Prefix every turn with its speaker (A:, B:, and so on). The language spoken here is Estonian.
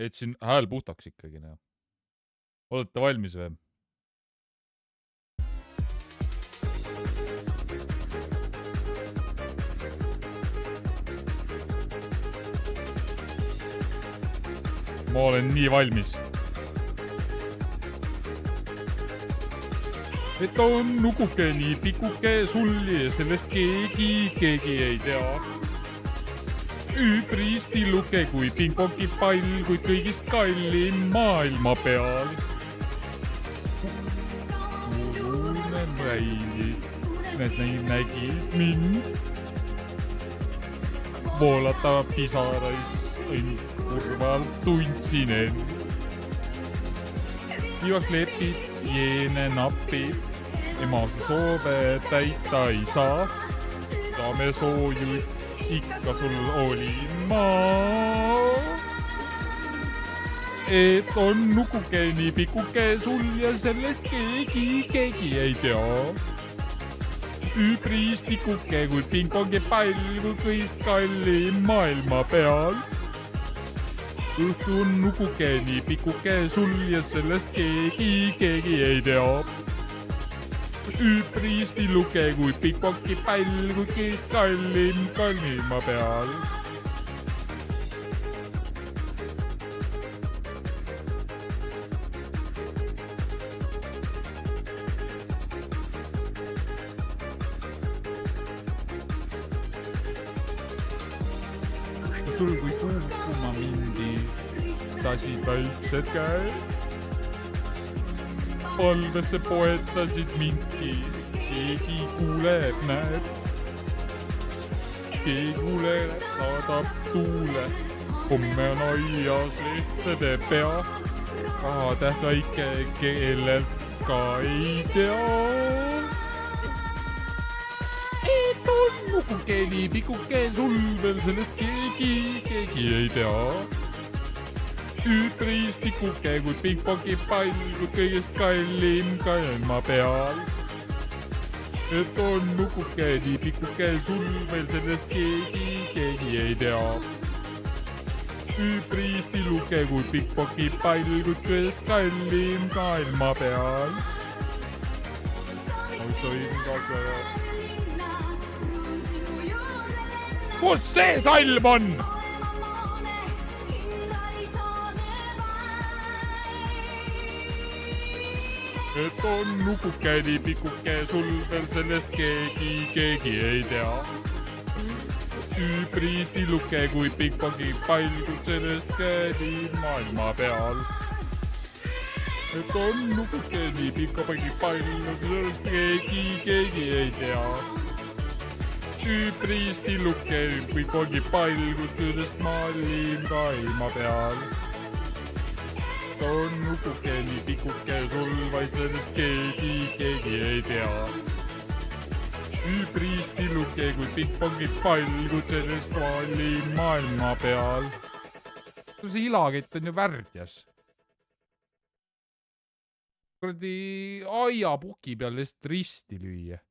A: et siin hääl puhtaks ikkagi, noh. Olete valmis või? Ma olen nii valmis. Et on nukuke nii pikuke sul ja sellest keegi ei tea. Üpris tilluke kui pingpongi pall, kuid kõigist kallim maailma peal. Nägid mind voolata pisarais, õnn kurvalt tundsin end. Ivaks lepib, jeene napib, ema soove täita ei saa. Saame soojus, ikka sul olin ma. Et on nukuke nii pikuke sul ja sellest keegi ei tea. Üpris tikuke kui pingpongi pall, kui kõist kallim maailma peal. Õhtu on nukuke nii pikuke sul ja sellest keegi ei tea. Üpris tilluke kui pingpongi pall, kui kõist kallima peal. Sul kui kuukuma mindi, tasid väiksed käed. Palvesse poetasid mindki, keegi kuuleb, näeb. Keegi kuuleb, saadab tuule. Homme on aias lehtede pea. Rahatäht väike, kellelt ka ei tea. Et on nukuke nii pikuke sul veel sellest keegi ei tea. Üpris tikuke kui pingpongi pall, kui kõigest kallim maailma peal. Et on nukuke nii pikuke sul veel sellest keegi ei tea. Üpris tilluke kui pingpongi pall, kui kõigest kallim maailma peal. Kus see salm on? Et on nukuke nii pikuke sul veel sellest keegi ei tea. Üpris tilluke kui pingpongi pall, kui sellest maailma peal. Et on nukuke nii pingpongi pall, kui sellest keegi ei tea. Üpris tilluke pingpongi pall, kui sellest maailma peal. On nukuke nii pikuke sul, vaid sellest keegi ei tea. Üpris tilluke kui pingpongi pall, kui sellest maailma peal. See ilakett on ju värdjas. Kuradi aiapuki peal lihtsalt risti lüüa.